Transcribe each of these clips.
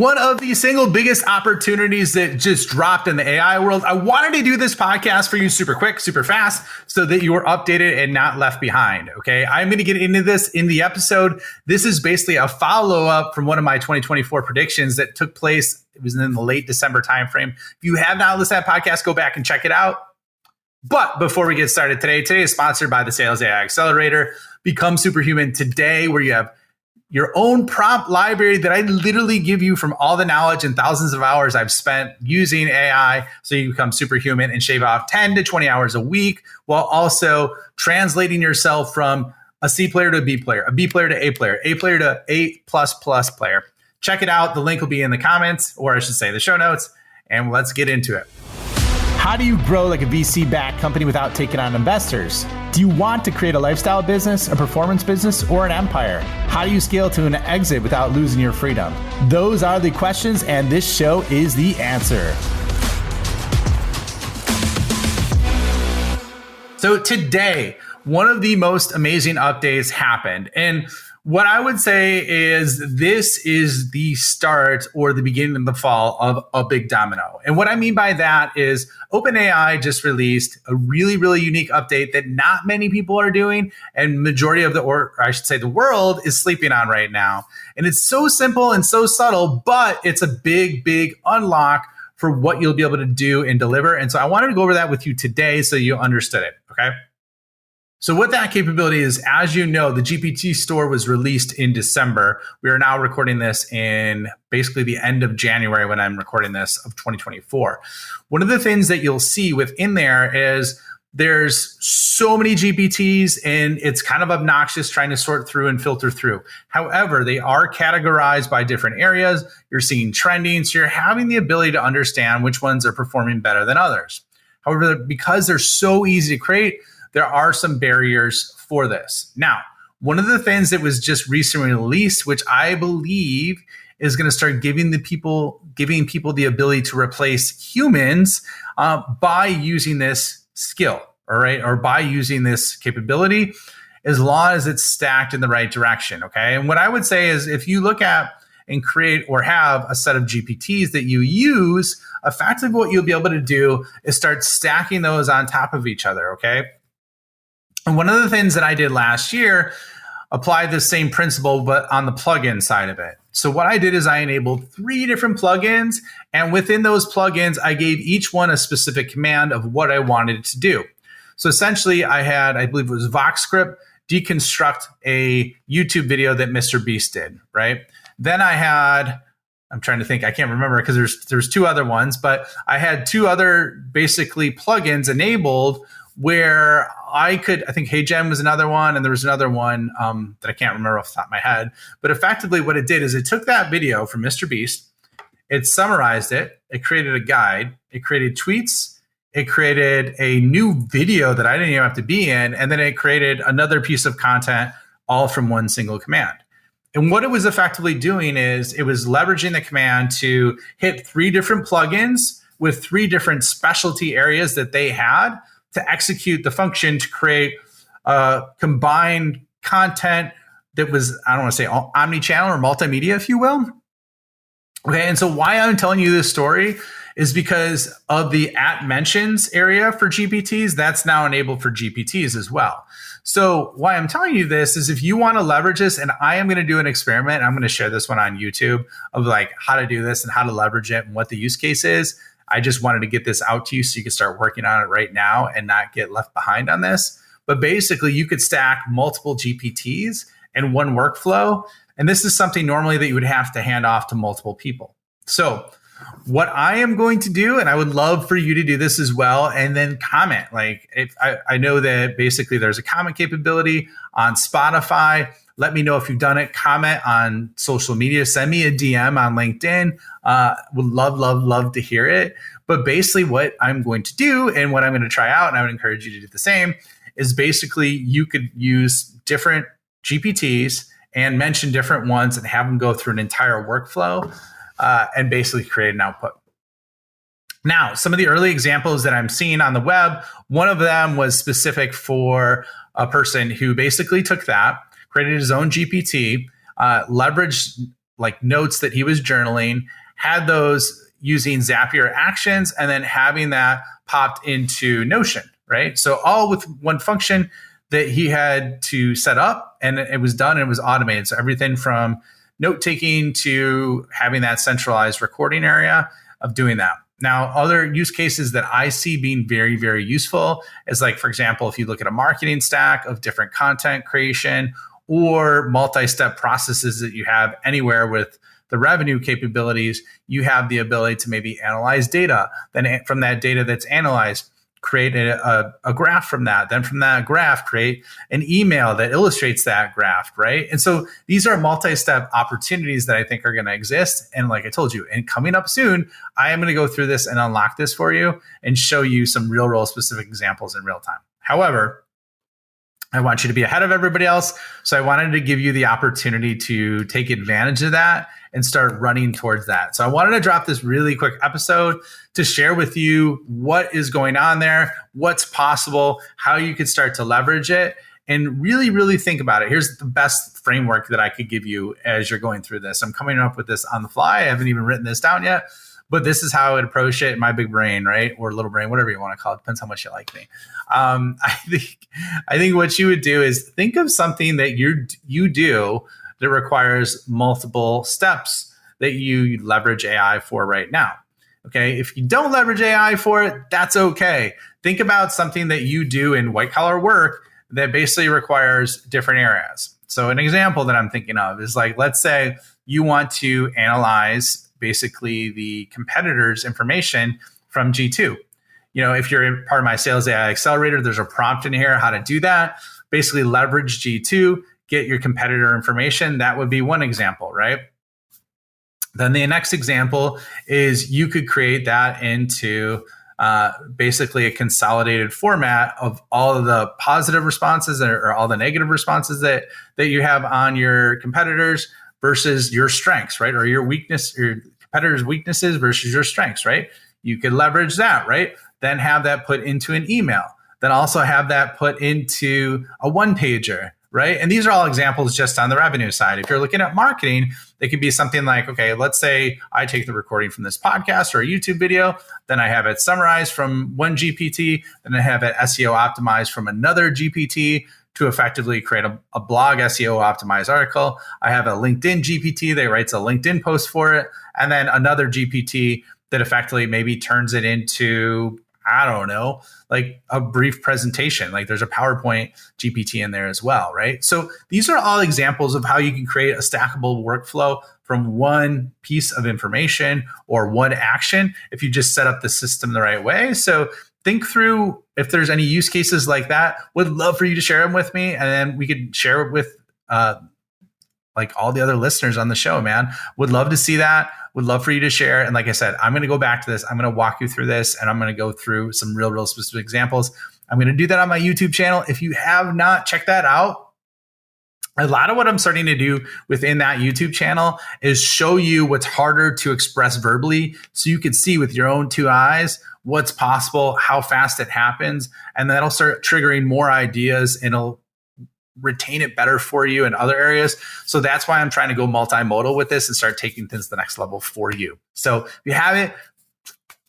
One of the single biggest opportunities that just dropped in the AI world. I wanted to do this podcast for you super quick, super fast, so that you are updated and not left behind. Okay. I'm going to get into this in the episode. This is basically a follow-up from one of my 2024 predictions that took place. It was in the late December timeframe. If you have not listened to that podcast, go back and check it out. But before we get started today is sponsored by the Sales AI Accelerator. Become Superhuman today, where you have your own prompt library that I literally give you from all the knowledge and thousands of hours I've spent using AI, so you become superhuman and shave off 10 to 20 hours a week, while also translating yourself from a C player to a B player to A player to A++ player. Check it out. The link will be in the comments, or I should say the show notes, and let's get into it. How do you grow like a VC-backed company without taking on investors? Do you want to create a lifestyle business, a performance business, or an empire? How do you scale to an exit without losing your freedom? Those are the questions, and this show is the answer. So today, one of the most amazing updates happened. And what I would say is this is the start or the beginning of the fall of a big domino. And what I mean by that is OpenAI just released a really, really unique update that not many people are doing, and majority of the world is sleeping on right now. And it's so simple and so subtle, but it's a big, big unlock for what you'll be able to do and deliver. And so I wanted to go over that with you today so you understood it, okay? So what that capability is, as you know, the GPT store was released in December. We are now recording this in basically the end of January when I'm recording this of 2024. One of the things that you'll see within there is there's so many GPTs, and it's kind of obnoxious trying to sort through and filter through. However, they are categorized by different areas. You're seeing trending, so you're having the ability to understand which ones are performing better than others. However, because they're so easy to create, there are some barriers for this. Now, one of the things that was just recently released, which I believe is going to start giving people the ability to replace humans by using this skill, all right, or by using this capability, as long as it's stacked in the right direction, okay? And what I would say is if you look at and create or have a set of GPTs that you use, effectively what you'll be able to do is start stacking those on top of each other, okay? And one of the things that I did last year applied the same principle, but on the plugin side of it. So what I did is I enabled 3 different plugins, and within those plugins, I gave each one a specific command of what I wanted it to do. So essentially, I had, I believe it was VoxScript, deconstruct a YouTube video that Mr. Beast did, right? Then I had, I'm trying to think, I can't remember because there's 2 other ones, but I had 2 other basically plugins enabled where I think HeyGen was another one, and there was another one that I can't remember off the top of my head. But effectively what it did is it took that video from Mr. Beast, it summarized it, it created a guide, it created tweets, it created a new video that I didn't even have to be in, and then it created another piece of content all from one single command. And what it was effectively doing is it was leveraging the command to hit 3 different plugins with 3 different specialty areas that they had to execute the function to create combined content that was, I don't want to say omni-channel or multimedia, if you will. Okay, and so why I'm telling you this story is because of the @mentions area for GPTs. That's now enabled for GPTs as well. So why I'm telling you this is if you want to leverage this, and I am going to do an experiment, I'm going to share this one on YouTube of like how to do this and how to leverage it and what the use case is. I just wanted to get this out to you so you can start working on it right now and not get left behind on this. But basically, you could stack multiple GPTs in one workflow. And this is something normally that you would have to hand off to multiple people. So what I am going to do, and I would love for you to do this as well, and then comment. Like if I know that basically there's a comment capability on Spotify. Let me know if you've done it. Comment on social media. Send me a DM on LinkedIn. Would love to hear it. But basically what I'm going to do and what I'm going to try out, and I would encourage you to do the same, is basically you could use different GPTs and mention different ones and have them go through an entire workflow and basically create an output. Now, some of the early examples that I'm seeing on the web, one of them was specific for a person who basically took that, created his own GPT, leveraged like notes that he was journaling, had those using Zapier actions, and then having that popped into Notion, right? So all with one function that he had to set up, and it was done and it was automated. So everything from note taking to having that centralized recording area of doing that. Now, other use cases that I see being very, very useful is like, for example, if you look at a marketing stack of different content creation or multi-step processes that you have anywhere with the revenue capabilities, you have the ability to maybe analyze data. Then from that data that's analyzed, create a graph from that. Then from that graph, create an email that illustrates that graph, right? And so these are multi-step opportunities that I think are going to exist. And like I told you, and coming up soon, I am going to go through this and unlock this for you and show you some real world specific examples in real time. However, I want you to be ahead of everybody else. So I wanted to give you the opportunity to take advantage of that and start running towards that. So I wanted to drop this really quick episode to share with you what is going on there, what's possible, how you could start to leverage it, and really, really think about it. Here's the best framework that I could give you as you're going through this. I'm coming up with this on the fly. I haven't even written this down yet, but this is how I would approach it in my big brain, right? Or little brain, whatever you want to call it. Depends how much you like me. I think what you would do is think of something that you do that requires multiple steps that you leverage AI for right now. Okay. If you don't leverage AI for it, that's okay. Think about something that you do in white collar work that basically requires different areas. So an example that I'm thinking of is like, let's say you want to analyze basically the competitors' information from G2. You know, if you're part of my Sales AI Accelerator, there's a prompt in here how to do that. Basically leverage G2, get your competitor information. That would be one example, right? Then the next example is you could create that into basically a consolidated format of all of the positive responses or all the negative responses that you have on your competitors versus your strengths, right? Or your competitors' weaknesses versus your strengths, right? You could leverage that, right? Then have that put into an email. Then also have that put into a one-pager, right? And these are all examples just on the revenue side. If you're looking at marketing, it could be something like, okay, let's say I take the recording from this podcast or a YouTube video, then I have it summarized from one GPT, then I have it SEO optimized from another GPT to effectively create a blog SEO optimized article. I have a LinkedIn GPT that writes a LinkedIn post for it, and then another GPT that effectively maybe turns it into, I don't know, like a brief presentation. Like there's a PowerPoint GPT in there as well, right? So these are all examples of how you can create a stackable workflow from one piece of information or one action if you just set up the system the right way. So think through if there's any use cases like that. Would love for you to share them with me, and then we could share it with like all the other listeners on the show, man. Would love to see that. Would love for you to share. And like I said, I'm going to go back to this. I'm going to walk you through this, and I'm going to go through some real specific examples. I'm going to do that on my YouTube channel. If you have not checked that out, a lot of what I'm starting to do within that YouTube channel is show you what's harder to express verbally so you can see with your own two eyes what's possible, how fast it happens, and that'll start triggering more ideas, and it'll retain it better for you in other areas. So that's why I'm trying to go multimodal with this and start taking things to the next level for you. So if you haven't,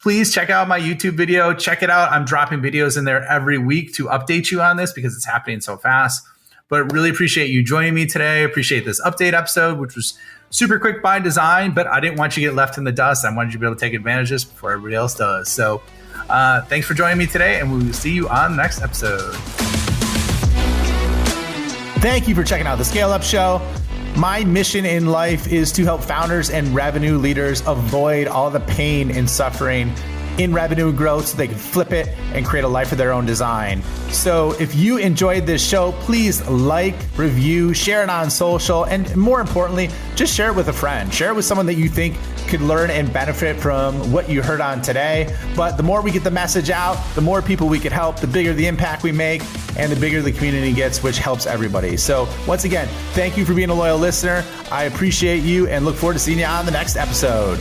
please check out my YouTube video. Check it out. I'm dropping videos in there every week to update you on this because it's happening so fast. But really appreciate you joining me today. Appreciate this update episode, which was super quick by design, but I didn't want you to get left in the dust. I wanted you to be able to take advantage of this before everybody else does. So thanks for joining me today, and we will see you on the next episode. Thank you for checking out the Scale Up Show. My mission in life is to help founders and revenue leaders avoid all the pain and suffering in revenue growth so they can flip it and create a life of their own design. So if you enjoyed this show, please like, review, share it on social, and more importantly, just share it with a friend. Share it with someone that you think could learn and benefit from what you heard on today. But the more we get the message out, the more people we can help, the bigger the impact we make, and the bigger the community gets, which helps everybody. So once again, thank you for being a loyal listener. I appreciate you and look forward to seeing you on the next episode.